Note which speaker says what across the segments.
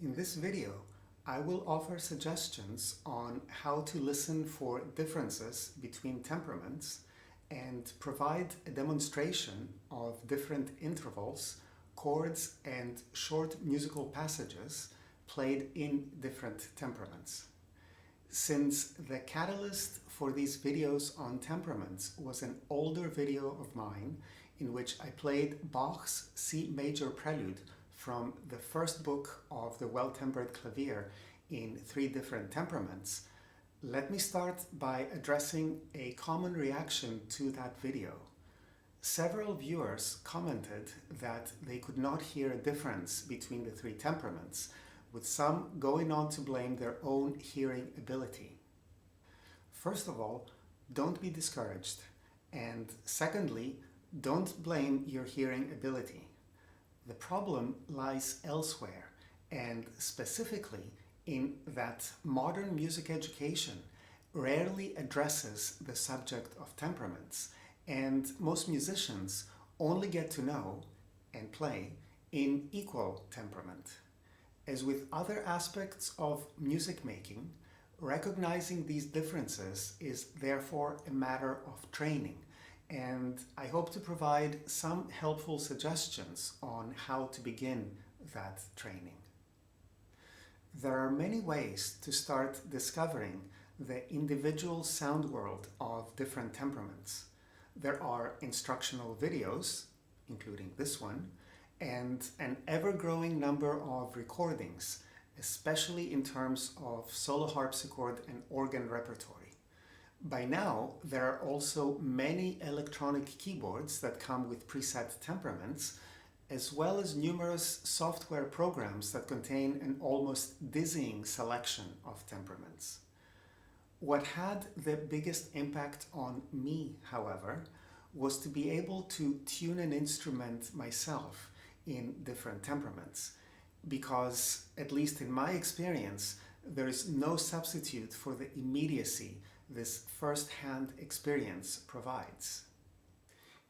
Speaker 1: In this video, I will offer suggestions on how to listen for differences between temperaments and provide a demonstration of different intervals, chords, and short musical passages played in different temperaments. Since the catalyst for these videos on temperaments was an older video of mine in which I played Bach's C major Prelude from the first book of the Well-Tempered Clavier in 3 different temperaments, let me start by addressing a common reaction to that video. Several viewers commented that they could not hear a difference between the 3 temperaments, with some going on to blame their own hearing ability. First of all, don't be discouraged, and secondly, don't blame your hearing ability. The problem lies elsewhere, and specifically in that modern music education rarely addresses the subject of temperaments, and most musicians only get to know and play in equal temperament. As with other aspects of music making, recognizing these differences is therefore a matter of training, and I hope to provide some helpful suggestions on how to begin that training. There are many ways to start discovering the individual sound world of different temperaments. There are instructional videos, including this one, and an ever-growing number of recordings, especially in terms of solo harpsichord and organ repertory. By now, there are also many electronic keyboards that come with preset temperaments, as well as numerous software programs that contain an almost dizzying selection of temperaments. What had the biggest impact on me, however, was to be able to tune an instrument myself in different temperaments, because, at least in my experience, there is no substitute for the immediacy this first-hand experience provides.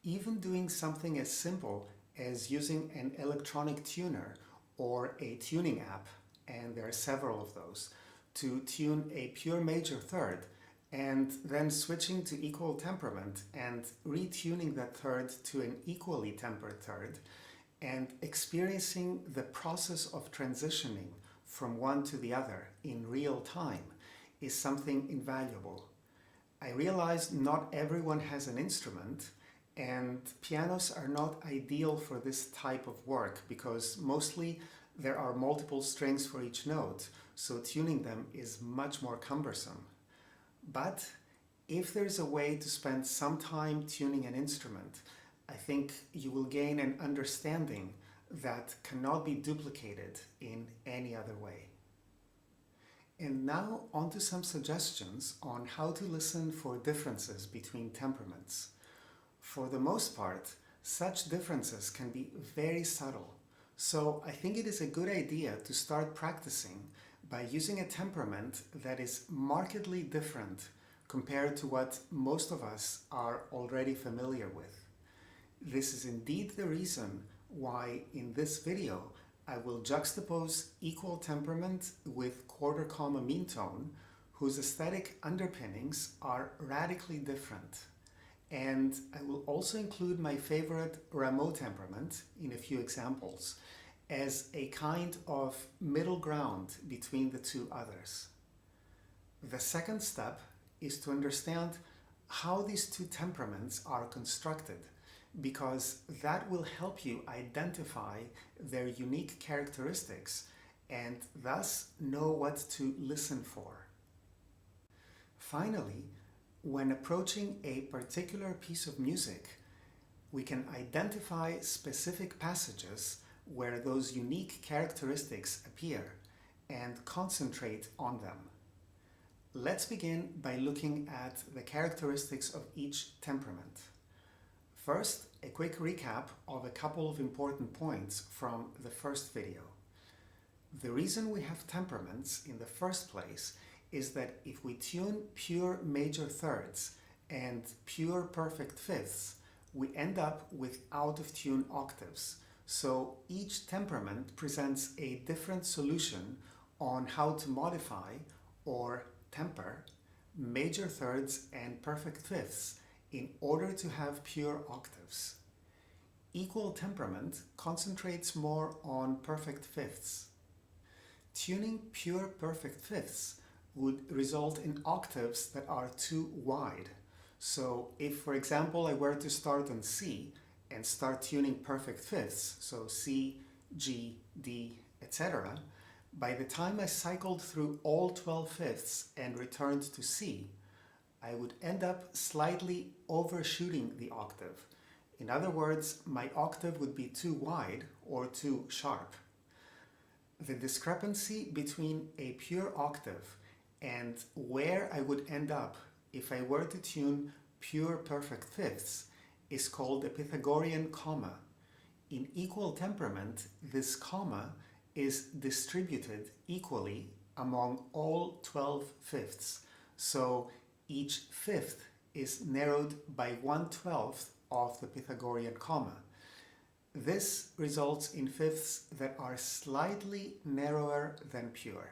Speaker 1: Even doing something as simple as using an electronic tuner or a tuning app, and there are several of those, to tune a pure major third and then switching to equal temperament and retuning that third to an equally tempered third and experiencing the process of transitioning from one to the other in real time is something invaluable. I realize not everyone has an instrument, and pianos are not ideal for this type of work because mostly there are multiple strings for each note, so tuning them is much more cumbersome. But if there's a way to spend some time tuning an instrument, I think you will gain an understanding that cannot be duplicated in any other way. And now on to some suggestions on how to listen for differences between temperaments. For the most part, such differences can be very subtle, so I think it is a good idea to start practicing by using a temperament that is markedly different compared to what most of us are already familiar with. This is indeed the reason why in this video I will juxtapose equal temperament with quarter comma meantone, whose aesthetic underpinnings are radically different. And I will also include my favorite Rameau temperament in a few examples as a kind of middle ground between the 2 others. The second step is to understand how these 2 temperaments are constructed, because that will help you identify their unique characteristics and thus know what to listen for. Finally, when approaching a particular piece of music, we can identify specific passages where those unique characteristics appear and concentrate on them. Let's begin by looking at the characteristics of each temperament. First, a quick recap of a couple of important points from the first video. The reason we have temperaments in the first place is that if we tune pure major thirds and pure perfect fifths, we end up with out-of-tune octaves. So each temperament presents a different solution on how to modify or temper major thirds and perfect fifths in order to have pure octaves. Equal temperament concentrates more on perfect fifths. Tuning pure perfect fifths would result in octaves that are too wide. So if, for example, I were to start on C and start tuning perfect fifths, so C, G, D, etc., by the time I cycled through all 12 fifths and returned to C, I would end up slightly overshooting the octave. In other words, my octave would be too wide or too sharp. The discrepancy between a pure octave and where I would end up if I were to tune pure perfect fifths is called a Pythagorean comma. In equal temperament, this comma is distributed equally among all 12 fifths. So each fifth is narrowed by 1/12 of the Pythagorean comma. This results in fifths that are slightly narrower than pure.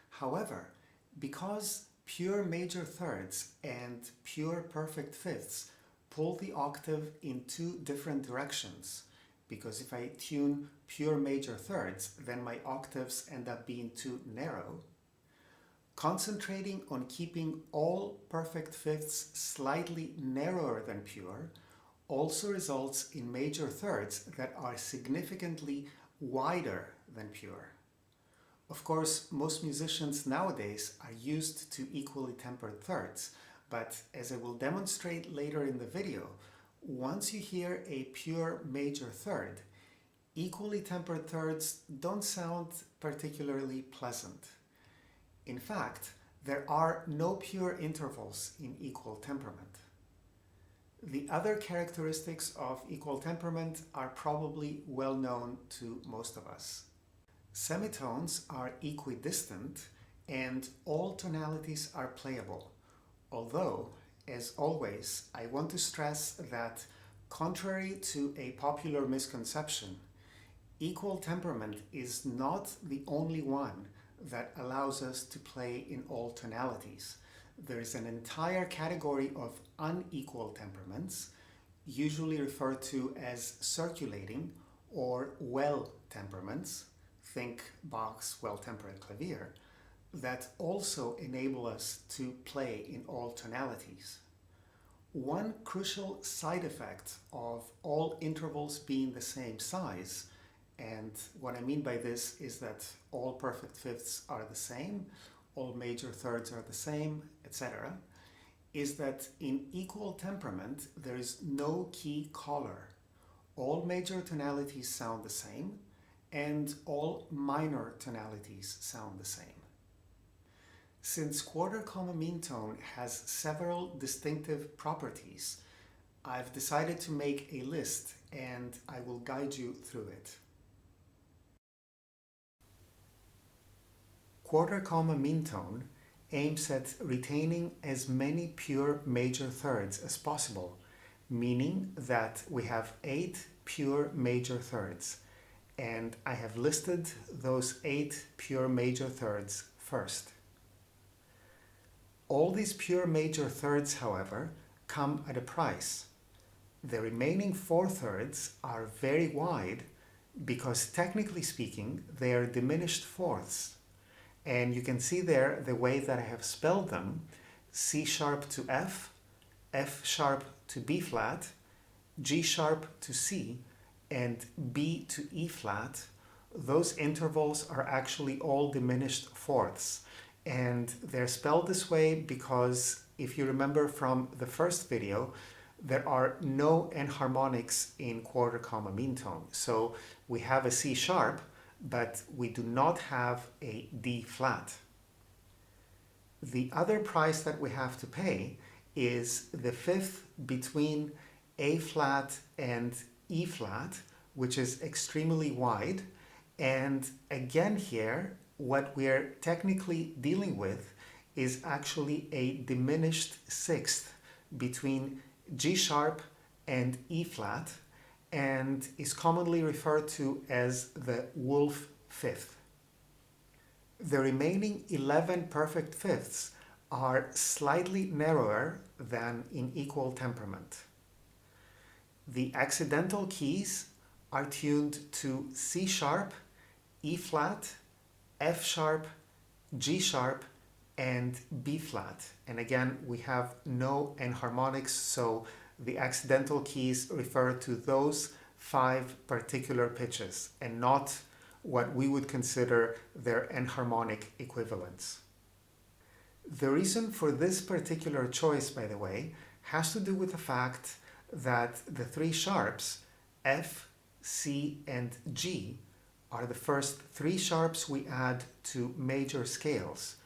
Speaker 1: However, because pure major thirds and pure perfect fifths pull the octave in two different directions, because if I tune pure major thirds, then my octaves end up being too narrow, concentrating on keeping all perfect fifths slightly narrower than pure also results in major thirds that are significantly wider than pure. Of course, most musicians nowadays are used to equally tempered thirds, but as I will demonstrate later in the video, once you hear a pure major third, equally tempered thirds don't sound particularly pleasant. In fact, there are no pure intervals in equal temperament. The other characteristics of equal temperament are probably well known to most of us. Semitones are equidistant and all tonalities are playable, although, as always, I want to stress that, contrary to a popular misconception, equal temperament is not the only one that allows us to play in all tonalities. There is an entire category of unequal temperaments, usually referred to as circulating or well temperaments, think Bach's well-tempered clavier, that also enable us to play in all tonalities. One crucial side effect of all intervals being the same size, and what I mean by this is that all perfect fifths are the same, all major thirds are the same, etc., is that in equal temperament there is no key color. All major tonalities sound the same, and all minor tonalities sound the same. Since quarter comma meantone has several distinctive properties, I've decided to make a list and I will guide you through it. Quarter comma meantone aims at retaining as many pure major thirds as possible, meaning that we have 8 pure major thirds, and I have listed those 8 pure major thirds first. All these pure major thirds, however, come at a price. The remaining 4 thirds are very wide because, technically speaking, they are diminished fourths. And you can see there the way that I have spelled them: C sharp to F, F sharp to B flat, G sharp to C, and B to E flat. Those intervals are actually all diminished fourths. And they're spelled this way because, if you remember from the first video, there are no enharmonics in quarter comma meantone. So we have a C sharp, but we do not have a D flat. The other price that we have to pay is the fifth between A flat and E flat, which is extremely wide. And again here, what we're technically dealing with is actually a diminished sixth between G sharp and E flat, and is commonly referred to as the wolf fifth. The remaining 11 perfect fifths are slightly narrower than in equal temperament. The accidental keys are tuned to C sharp, E flat, F sharp, G sharp, and B flat. And again, we have no enharmonics, so the accidental keys refer to those 5 particular pitches and not what we would consider their enharmonic equivalents. The reason for this particular choice, by the way, has to do with the fact that the 3 sharps, F, C, and G, are the first 3 sharps we add to major scales,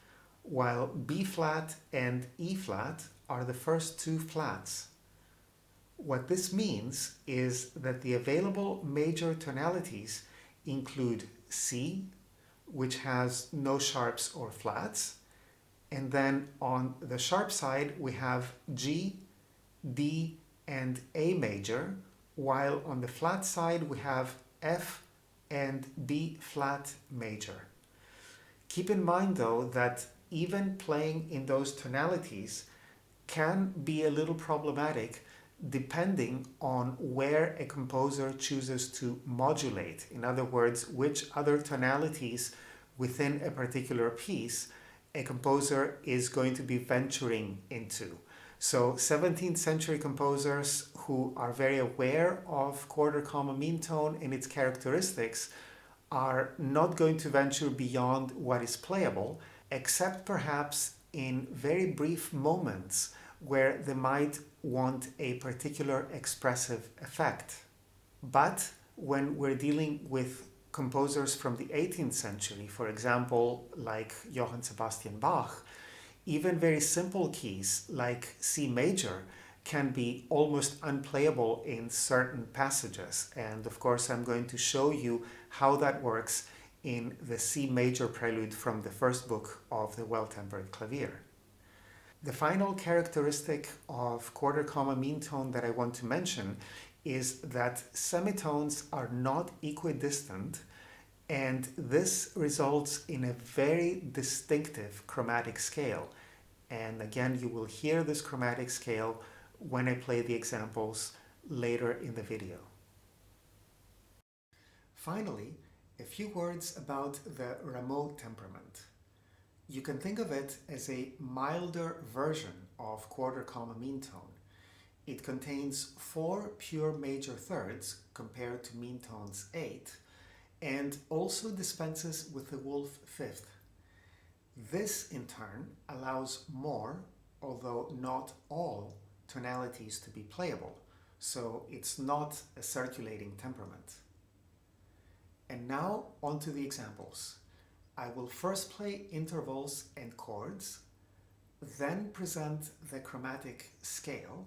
Speaker 1: while B flat and E flat are the first 2 flats. What this means is that the available major tonalities include C, which has no sharps or flats, and then on the sharp side we have G, D, and A major, while on the flat side we have F and B flat major. Keep in mind though that even playing in those tonalities can be a little problematic depending on where a composer chooses to modulate. In other words, which other tonalities within a particular piece a composer is going to be venturing into. So 17th century composers who are very aware of quarter comma mean tone and its characteristics are not going to venture beyond what is playable, except perhaps in very brief moments where they might want a particular expressive effect. But when we're dealing with composers from the 18th century, for example, like Johann Sebastian Bach, even very simple keys like C major can be almost unplayable in certain passages. And of course, I'm going to show you how that works in the C major prelude from the first book of the Well-Tempered Clavier. The final characteristic of quarter comma mean tone that I want to mention is that semitones are not equidistant, and this results in a very distinctive chromatic scale. And again, you will hear this chromatic scale when I play the examples later in the video. Finally, a few words about the Rameau temperament. You can think of it as a milder version of quarter comma mean tone. It contains 4 pure major thirds compared to mean tone's 8, and also dispenses with the wolf fifth. This in turn allows more, although not all, tonalities to be playable, so it's not a circulating temperament. And now on to the examples. I will first play intervals and chords, then present the chromatic scale,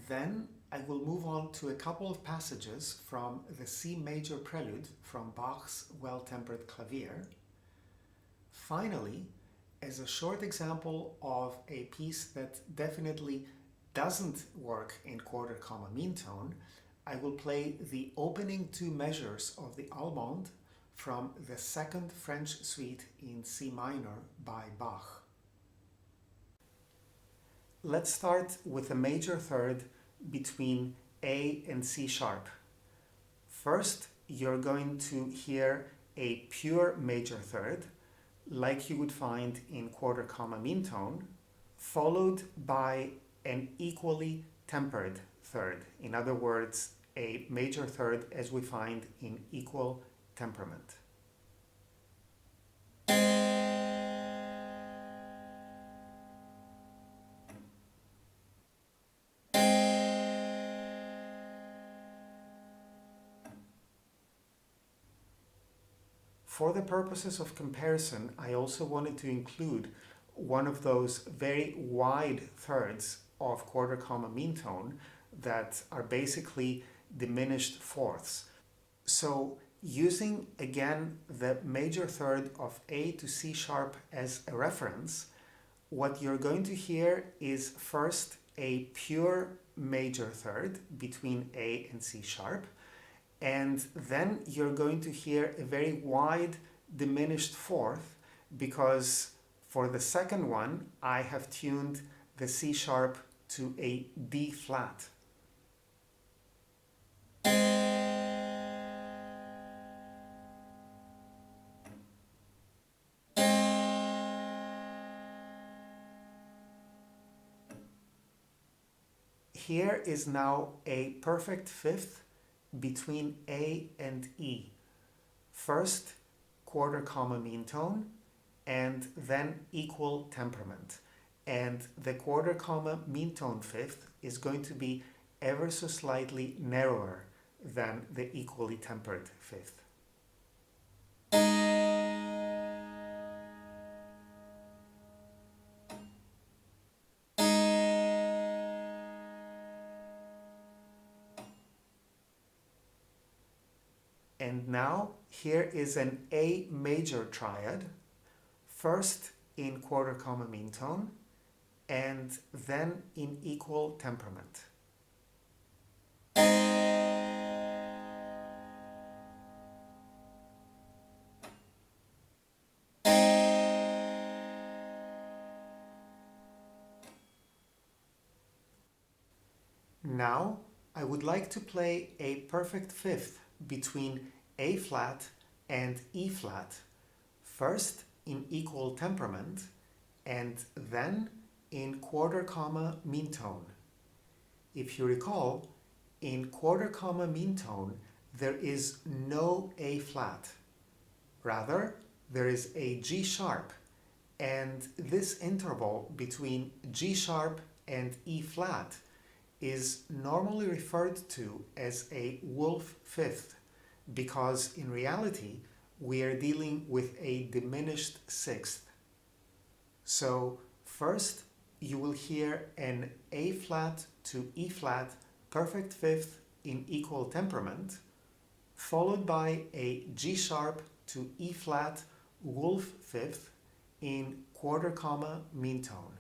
Speaker 1: then I will move on to a couple of passages from the C major prelude from Bach's Well-Tempered Clavier. Finally, as a short example of a piece that definitely doesn't work in quarter comma mean tone, I will play the opening 2 measures of the Allemande from the second French suite in C minor by Bach. Let's start with a major third between A and C sharp. First, you're going to hear a pure major third, like you would find in quarter comma mean tone, followed by an equally tempered third. In other words, a major third as we find in equal temperament. For the purposes of comparison, I also wanted to include one of those very wide thirds of quarter comma mean tone that are basically diminished fourths. So using again the major third of A to C sharp as a reference, what you're going to hear is first a pure major third between A and C sharp, and then you're going to hear a very wide diminished fourth because for the second one I have tuned the C sharp to a D flat. Here is now a perfect fifth between A and E. First, quarter comma mean tone, and then equal temperament. And the quarter comma mean tone fifth is going to be ever so slightly narrower than the equally tempered fifth. And now here is an A major triad, first in quarter comma mean tone, and then in equal temperament. Now I would like to play a perfect fifth between A flat and E flat, first in equal temperament and then in quarter comma mean tone. If you recall, in quarter comma mean tone there is no A flat. Rather, there is a G sharp, and this interval between G sharp and E flat is normally referred to as a wolf fifth because in reality we are dealing with a diminished sixth. So first you will hear an A flat to E flat perfect fifth in equal temperament, followed by a G sharp to E flat wolf fifth in quarter comma mean tone.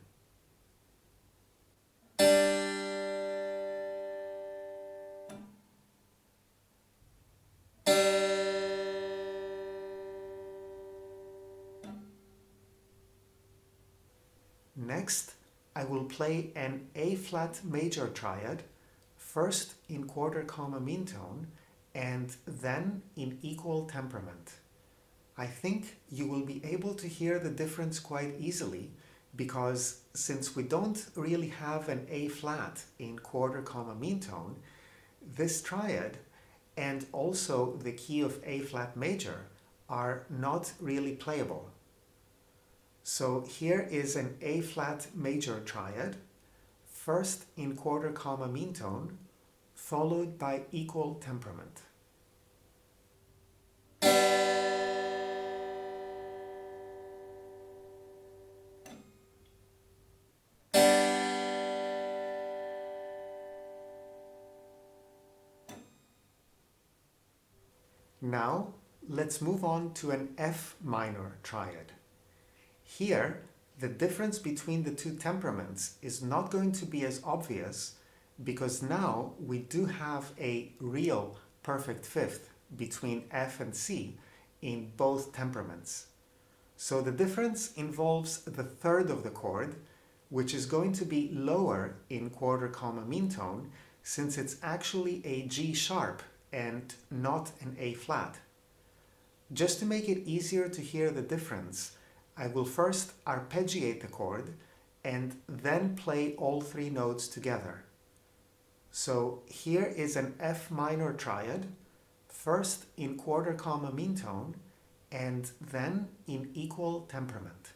Speaker 1: Next, I will play an A flat major triad, first in quarter comma mean tone and then in equal temperament. I think you will be able to hear the difference quite easily because since we don't really have an A flat in quarter comma mean tone, this triad and also the key of A flat major are not really playable. So here is an A flat major triad, first in quarter comma mean tone, followed by equal temperament. Now let's move on to an F minor triad. Here, the difference between the two temperaments is not going to be as obvious because now we do have a real perfect fifth between F and C in both temperaments. So the difference involves the third of the chord, which is going to be lower in quarter comma mean tone since it's actually a G sharp and not an A flat. Just to make it easier to hear the difference, I will first arpeggiate the chord and then play all three notes together. So here is an F minor triad, first in quarter comma mean tone and then in equal temperament.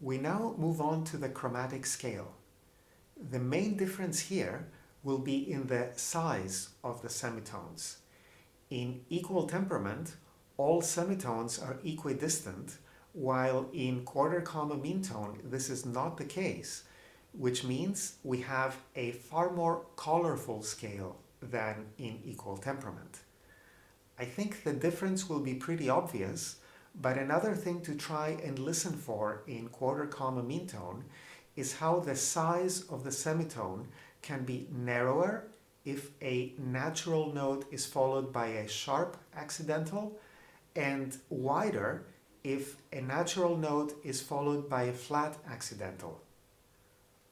Speaker 1: We now move on to the chromatic scale. The main difference here will be in the size of the semitones. In equal temperament, all semitones are equidistant, while in quarter comma meantone this is not the case, which means we have a far more colorful scale than in equal temperament. I think the difference will be pretty obvious, but another thing to try and listen for in quarter comma meantone is how the size of the semitone can be narrower if a natural note is followed by a sharp accidental, and wider if a natural note is followed by a flat accidental.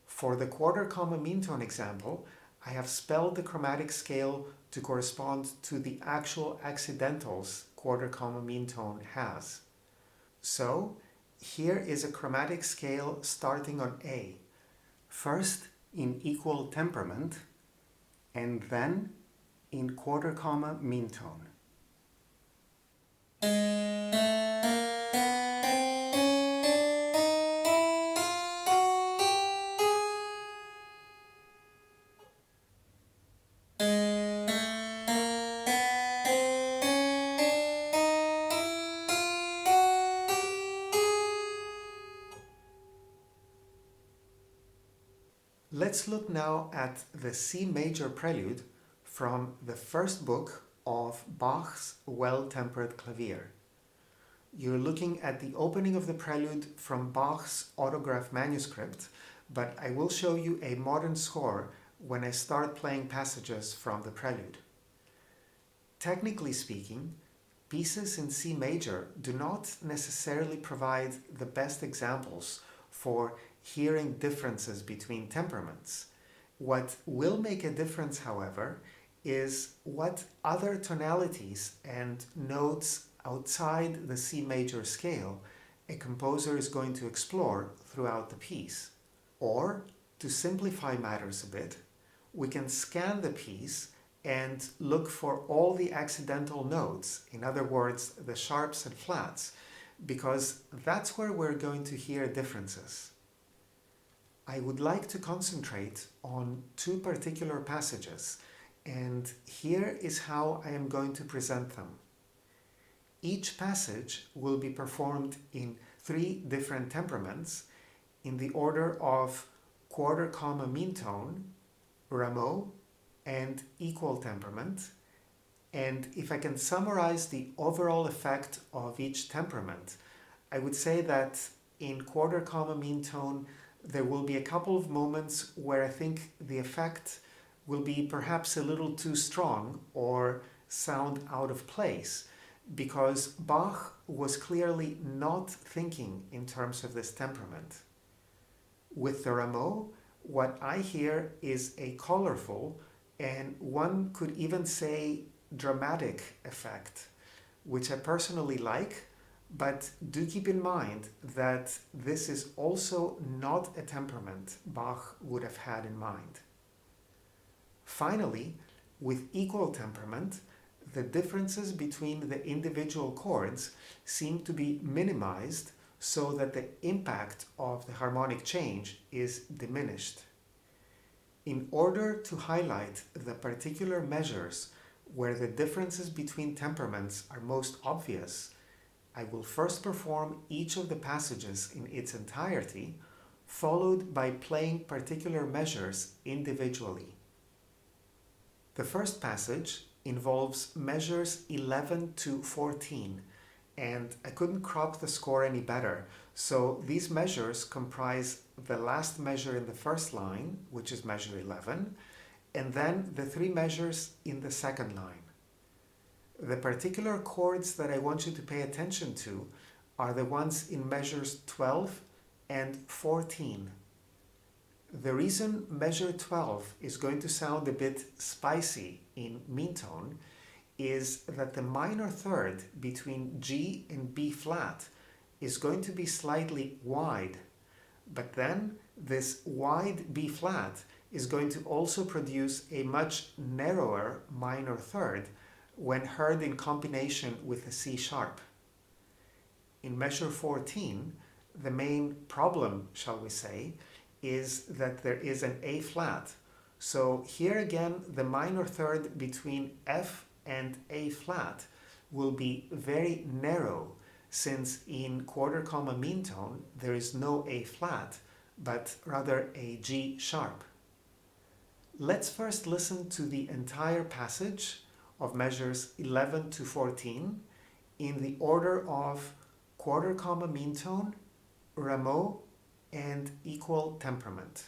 Speaker 1: For the quarter comma meantone example, I have spelled the chromatic scale to correspond to the actual accidentals quarter comma meantone has. So here is a chromatic scale starting on A. First in equal temperament, and then in quarter comma meantone. Let's look now at the C major prelude from the first book of Bach's Well-Tempered Clavier. You're looking at the opening of the prelude from Bach's autograph manuscript, but I will show you a modern score when I start playing passages from the prelude. Technically speaking, pieces in C major do not necessarily provide the best examples for hearing differences between temperaments. What will make a difference, however, is what other tonalities and notes outside the C major scale a composer is going to explore throughout the piece. Or, to simplify matters a bit, we can scan the piece and look for all the accidental notes, in other words, the sharps and flats, because that's where we're going to hear differences. I would like to concentrate on two particular passages, and here is how I am going to present them. Each passage will be performed in 3 different temperaments in the order of quarter comma meantone, Rameau, and equal temperament. And if I can summarize the overall effect of each temperament, I would say that in quarter comma meantone there will be a couple of moments where I think the effect will be perhaps a little too strong or sound out of place, because Bach was clearly not thinking in terms of this temperament. With the Rameau, what I hear is a colorful, and one could even say dramatic effect, which I personally like, but do keep in mind that this is also not a temperament Bach would have had in mind. Finally, with equal temperament, the differences between the individual chords seem to be minimized so that the impact of the harmonic change is diminished. In order to highlight the particular measures where the differences between temperaments are most obvious, I will first perform each of the passages in its entirety, followed by playing particular measures individually. The first passage involves measures 11 to 14, and I couldn't crop the score any better, so these measures comprise the last measure in the first line, which is measure 11, and then the 3 measures in the second line. The particular chords that I want you to pay attention to are the ones in measures 12 and 14. The reason measure 12 is going to sound a bit spicy in meantone is that the minor third between G and B flat is going to be slightly wide, but then this wide B flat is going to also produce a much narrower minor third when heard in combination with a C sharp. In measure 14, the main problem, shall we say, is that there is an A flat, So here again, the minor third between F and A flat will be very narrow, since in quarter comma meantone there is no A flat, but rather a G sharp. Let's first listen to the entire passage of measures 11 to 14 in the order of quarter comma meantone, Rameau, and equal temperament.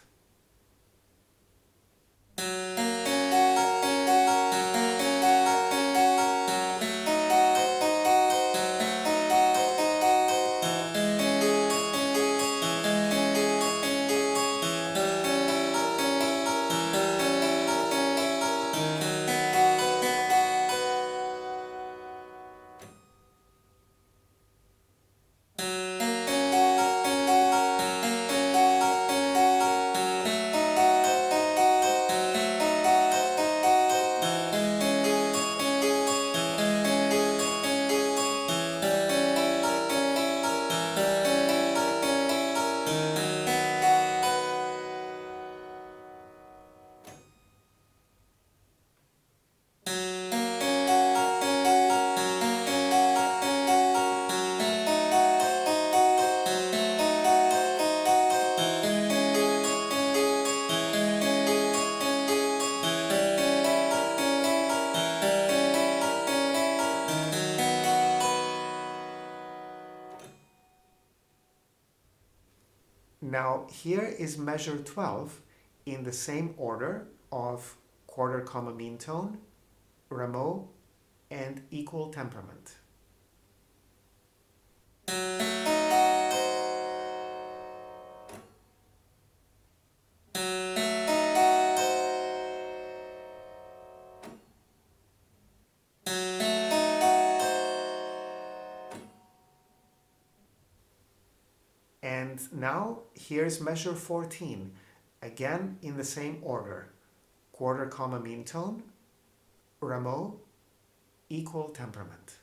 Speaker 1: Now here is measure 12 in the same order of quarter comma meantone, Rameau, and equal temperament. And now here's measure 14, again in the same order, quarter comma meantone, Rameau, equal temperament.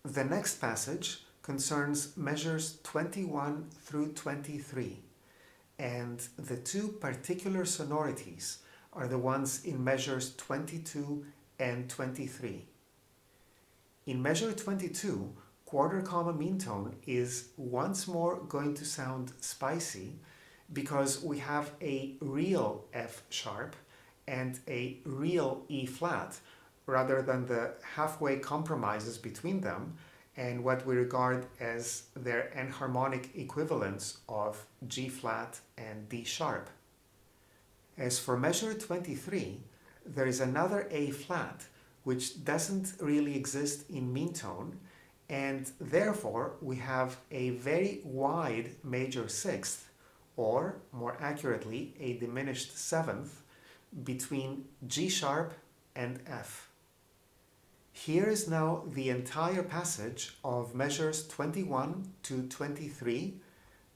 Speaker 1: The next passage concerns measures 21 through 23, and the two particular sonorities are the ones in measures 22 and 23. In measure 22, quarter comma meantone is once more going to sound spicy because we have a real F sharp and a real E flat, rather than the halfway compromises between them and what we regard as their enharmonic equivalents of G flat and D sharp. As for measure 23, there is another A flat which doesn't really exist in meantone, and therefore we have a very wide major sixth, or more accurately a diminished seventh, between G sharp and F. Here is now the entire passage of measures 21 to 23,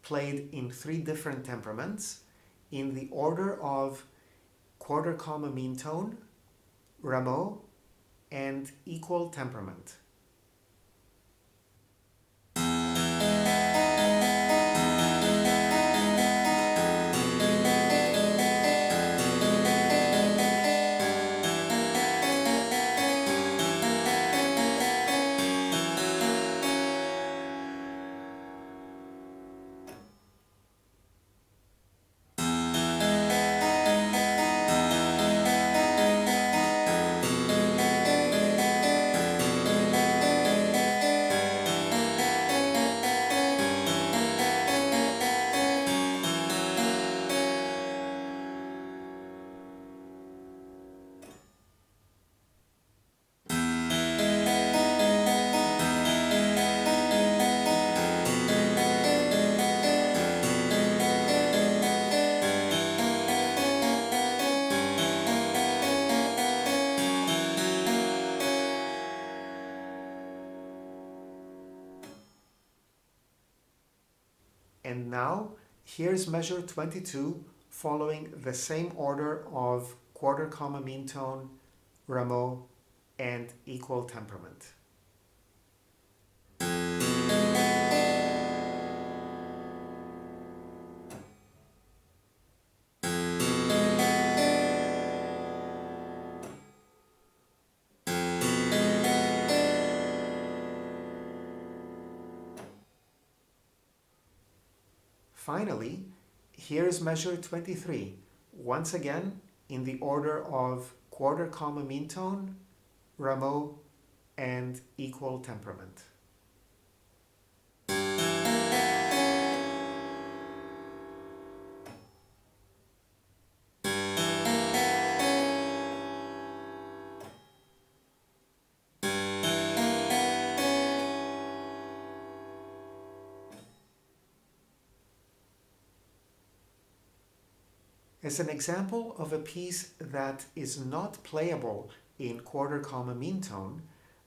Speaker 1: played in three different temperaments, in the order of quarter comma meantone, Rameau, and equal temperament. And now here's measure 22 following the same order of quarter comma meantone, Rameau, and equal temperament. Finally, here's measure 23, once again in the order of quarter comma meantone, Rameau, and equal temperament. As an example of a piece that is not playable in quarter comma meantone,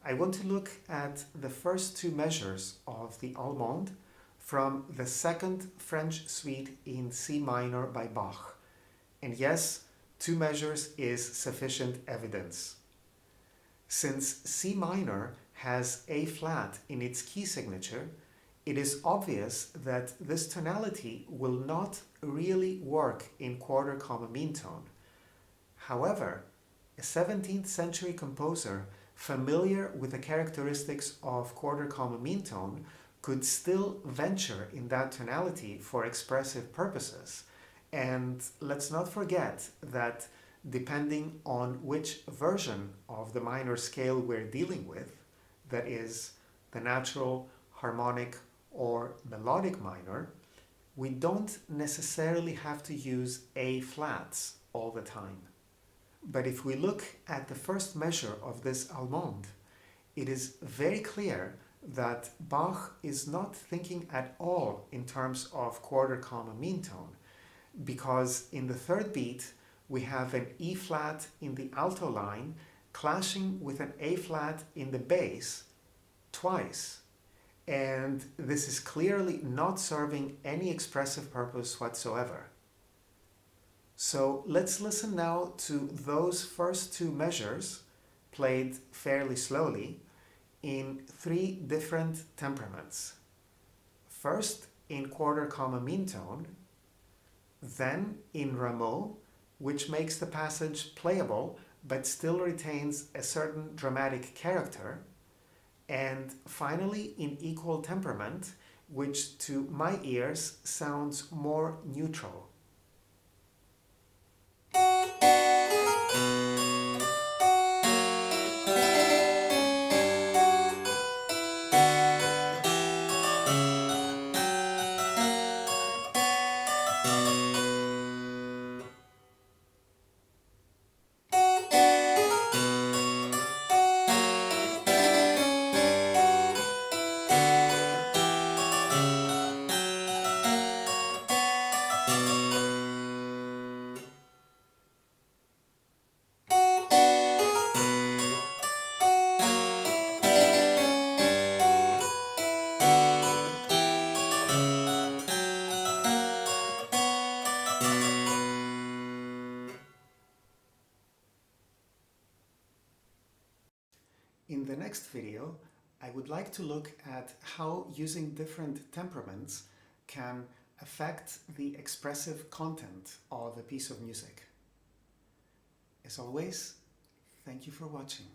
Speaker 1: I want to look at the first two measures of the Allemande from the second French suite in C minor by Bach. And yes, two measures is sufficient evidence. Since C minor has A flat in its key signature, it is obvious that this tonality will not really work in quarter comma meantone. However, a 17th century composer familiar with the characteristics of quarter comma meantone could still venture in that tonality for expressive purposes. And let's not forget that depending on which version of the minor scale we're dealing with, that is, the natural, harmonic, or melodic minor, we don't necessarily have to use A flats all the time. But if we look at the first measure of this Allemande, it is very clear that Bach is not thinking at all in terms of quarter comma meantone, because in the third beat we have an E flat in the alto line clashing with an A flat in the bass twice. And this is clearly not serving any expressive purpose whatsoever. So let's listen now to those first two measures, played fairly slowly, in three different temperaments. First in quarter comma meantone, then in Rameau, which makes the passage playable but still retains a certain dramatic character, and finally in equal temperament, which to my ears sounds more neutral. In the next video, I would like to look at how using different temperaments can affect the expressive content of a piece of music. As always, thank you for watching.